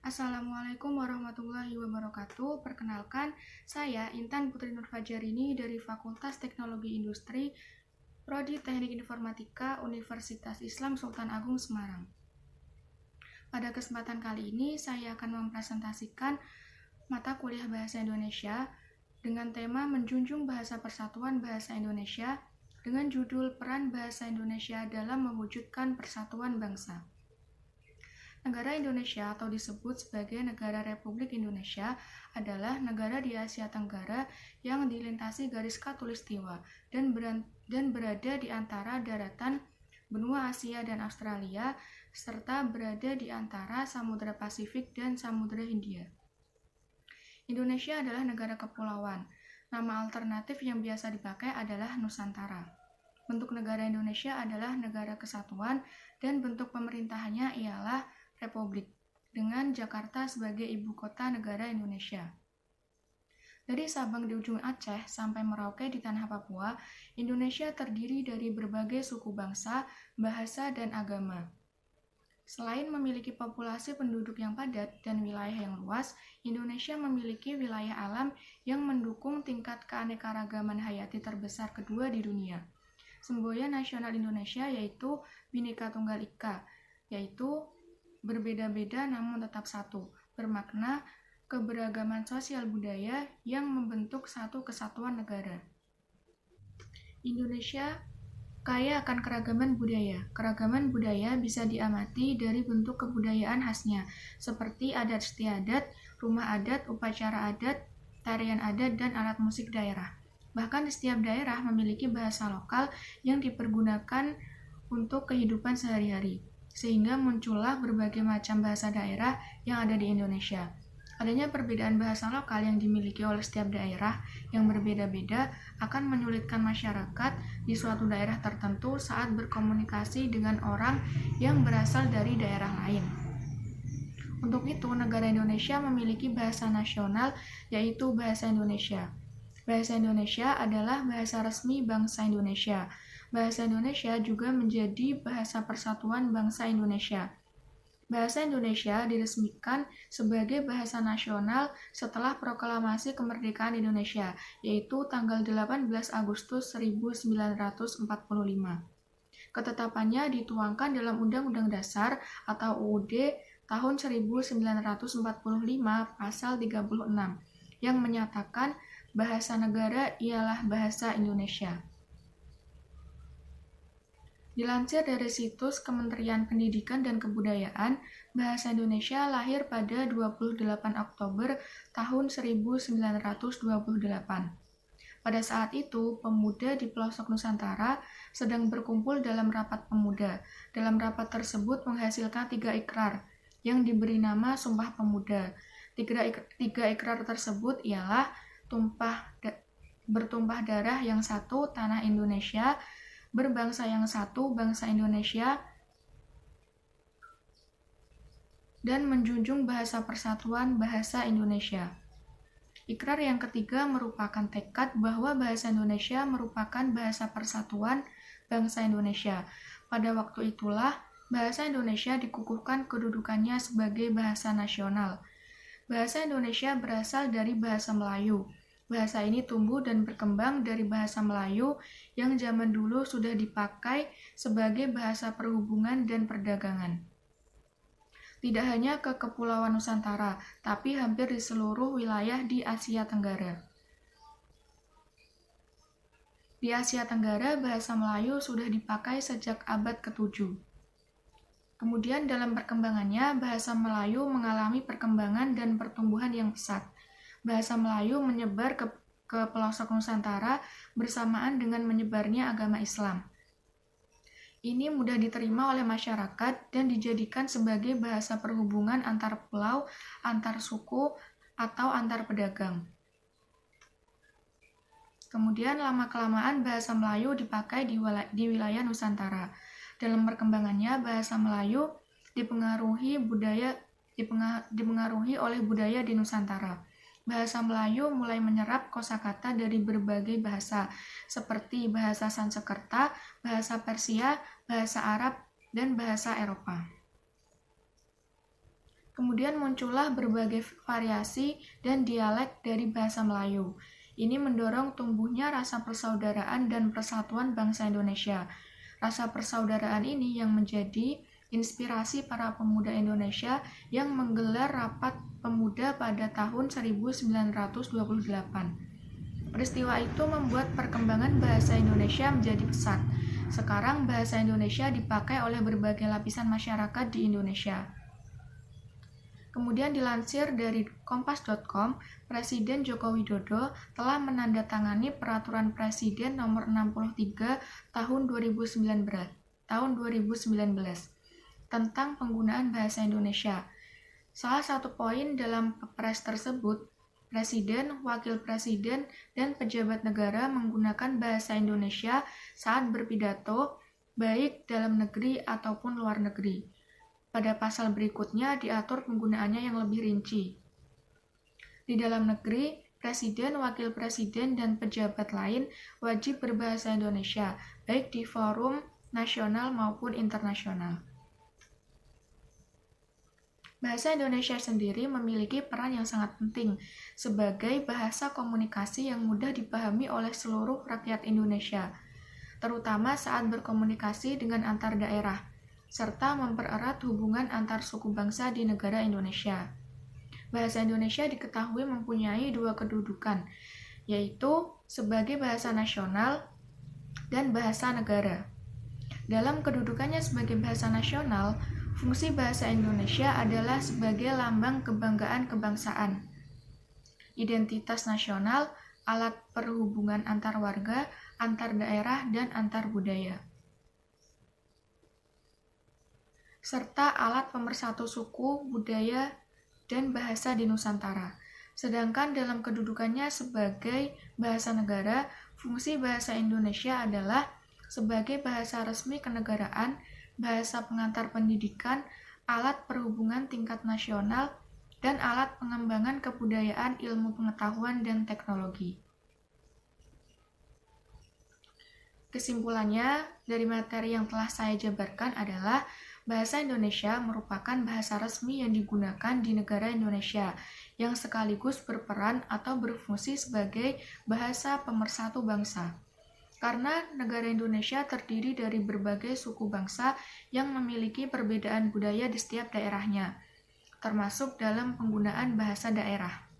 Assalamualaikum warahmatullahi wabarakatuh. Perkenalkan, saya Intan Putri Nurfajarini dari Fakultas Teknologi Industri, Prodi Teknik Informatika, Universitas Islam Sultan Agung Semarang. Pada kesempatan kali ini, saya akan mempresentasikan mata kuliah Bahasa Indonesia dengan tema Menjunjung Bahasa Persatuan Bahasa Indonesia dengan judul Peran Bahasa Indonesia dalam Mewujudkan Persatuan Bangsa. Negara Indonesia atau disebut sebagai Negara Republik Indonesia adalah negara di Asia Tenggara yang dilintasi garis khatulistiwa dan berada di antara daratan benua Asia dan Australia serta berada di antara Samudra Pasifik dan Samudra Hindia. Indonesia adalah negara kepulauan. Nama alternatif yang biasa dipakai adalah Nusantara. Bentuk negara Indonesia adalah negara kesatuan dan bentuk pemerintahannya ialah Republik, dengan Jakarta sebagai ibu kota negara Indonesia. Dari Sabang di ujung Aceh sampai Merauke di tanah Papua, Indonesia terdiri dari berbagai suku bangsa, bahasa, dan agama. Selain memiliki populasi penduduk yang padat dan wilayah yang luas, Indonesia memiliki wilayah alam yang mendukung tingkat keanekaragaman hayati terbesar kedua di dunia. Semboyan nasional Indonesia yaitu Bhinneka Tunggal Ika, yaitu berbeda-beda namun tetap satu, bermakna keberagaman sosial budaya yang membentuk satu kesatuan negara. Indonesia kaya akan keragaman budaya. Keragaman budaya bisa diamati dari bentuk kebudayaan khasnya, seperti adat istiadat, rumah adat, upacara adat, tarian adat, dan alat musik daerah. Bahkan di setiap daerah memiliki bahasa lokal yang dipergunakan untuk kehidupan sehari-hari, sehingga muncullah berbagai macam bahasa daerah yang ada di Indonesia. Adanya perbedaan bahasa lokal yang dimiliki oleh setiap daerah yang berbeda-beda akan menyulitkan masyarakat di suatu daerah tertentu saat berkomunikasi dengan orang yang berasal dari daerah lain. Untuk itu, negara Indonesia memiliki bahasa nasional, yaitu Bahasa Indonesia. Bahasa Indonesia adalah bahasa resmi bangsa Indonesia. Bahasa Indonesia juga menjadi bahasa persatuan bangsa Indonesia. Bahasa Indonesia diresmikan sebagai bahasa nasional setelah proklamasi kemerdekaan Indonesia, yaitu tanggal 18 Agustus 1945. Ketetapannya dituangkan dalam Undang-Undang Dasar atau UUD tahun 1945 pasal 36 yang menyatakan bahasa negara ialah bahasa Indonesia. Dilansir dari situs Kementerian Pendidikan dan Kebudayaan, Bahasa Indonesia lahir pada 28 Oktober tahun 1928. Pada saat itu, pemuda di pelosok Nusantara sedang berkumpul dalam rapat pemuda. Dalam rapat tersebut menghasilkan 3 ikrar yang diberi nama Sumpah Pemuda. Tiga ikrar tersebut ialah bertumpah darah yang satu, tanah Indonesia, berbangsa yang satu, bangsa Indonesia, dan menjunjung bahasa persatuan bahasa Indonesia. Ikrar yang ketiga merupakan tekad bahwa bahasa Indonesia merupakan bahasa persatuan bangsa Indonesia. Pada waktu itulah, bahasa Indonesia dikukuhkan kedudukannya sebagai bahasa nasional. Bahasa Indonesia berasal dari bahasa Melayu. Bahasa ini tumbuh dan berkembang dari bahasa Melayu yang zaman dulu sudah dipakai sebagai bahasa perhubungan dan perdagangan. Tidak hanya ke Kepulauan Nusantara, tapi hampir di seluruh wilayah di Asia Tenggara. Di Asia Tenggara, bahasa Melayu sudah dipakai sejak abad ke-7. Kemudian dalam perkembangannya, bahasa Melayu mengalami perkembangan dan pertumbuhan yang pesat. Bahasa Melayu menyebar ke pelosok Nusantara bersamaan dengan menyebarnya agama Islam. Ini mudah diterima oleh masyarakat dan dijadikan sebagai bahasa perhubungan antar pulau, antar suku, atau antar pedagang. Kemudian lama-kelamaan bahasa Melayu dipakai di wilayah Nusantara. Dalam perkembangannya, bahasa Melayu dipengaruhi oleh budaya di Nusantara. Bahasa Melayu mulai menyerap kosakata dari berbagai bahasa, seperti bahasa Sanskerta, bahasa Persia, bahasa Arab, dan bahasa Eropa. Kemudian muncullah berbagai variasi dan dialek dari bahasa Melayu. Ini mendorong tumbuhnya rasa persaudaraan dan persatuan bangsa Indonesia. Rasa persaudaraan ini yang menjadi inspirasi para pemuda Indonesia yang menggelar rapat pemuda pada tahun 1928. Peristiwa itu membuat perkembangan bahasa Indonesia menjadi pesat. Sekarang bahasa Indonesia dipakai oleh berbagai lapisan masyarakat di Indonesia. Kemudian dilansir dari kompas.com, Presiden Joko Widodo telah menandatangani Peraturan Presiden Nomor 63 Tahun 2019 tentang penggunaan bahasa Indonesia. Salah satu poin dalam Perpres tersebut, Presiden, Wakil Presiden, dan pejabat negara menggunakan bahasa Indonesia saat berpidato, baik dalam negeri ataupun luar negeri. Pada pasal berikutnya diatur penggunaannya yang lebih rinci. Di dalam negeri, Presiden, Wakil Presiden, dan pejabat lain wajib berbahasa Indonesia, baik di forum nasional maupun internasional. Bahasa Indonesia sendiri memiliki peran yang sangat penting sebagai bahasa komunikasi yang mudah dipahami oleh seluruh rakyat Indonesia, terutama saat berkomunikasi dengan antar daerah, serta mempererat hubungan antar suku bangsa di negara Indonesia. Bahasa Indonesia diketahui mempunyai dua kedudukan, yaitu sebagai bahasa nasional dan bahasa negara. Dalam kedudukannya sebagai bahasa nasional, fungsi bahasa Indonesia adalah sebagai lambang kebanggaan kebangsaan, identitas nasional, alat perhubungan antar warga, antar daerah, dan antar budaya, serta alat pemersatu suku, budaya, dan bahasa di Nusantara. Sedangkan dalam kedudukannya sebagai bahasa negara, fungsi bahasa Indonesia adalah sebagai bahasa resmi kenegaraan, bahasa pengantar pendidikan, alat perhubungan tingkat nasional, dan alat pengembangan kebudayaan, ilmu pengetahuan, dan teknologi. Kesimpulannya, dari materi yang telah saya jabarkan adalah bahasa Indonesia merupakan bahasa resmi yang digunakan di negara Indonesia, yang sekaligus berperan atau berfungsi sebagai bahasa pemersatu bangsa. Karena negara Indonesia terdiri dari berbagai suku bangsa yang memiliki perbedaan budaya di setiap daerahnya, termasuk dalam penggunaan bahasa daerah.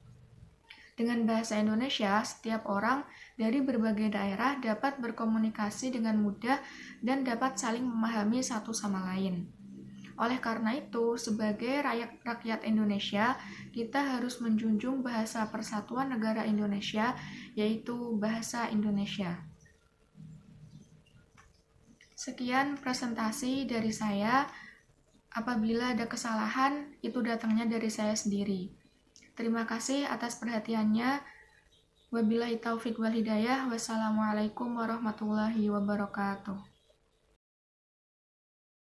Dengan bahasa Indonesia, setiap orang dari berbagai daerah dapat berkomunikasi dengan mudah dan dapat saling memahami satu sama lain. Oleh karena itu, sebagai rakyat Indonesia, kita harus menjunjung bahasa persatuan negara Indonesia, yaitu bahasa Indonesia. Sekian presentasi dari saya. Apabila ada kesalahan, itu datangnya dari saya sendiri. Terima kasih atas perhatiannya. Wabillahi taufiq wal hidayah. Wassalamualaikum warahmatullahi wabarakatuh.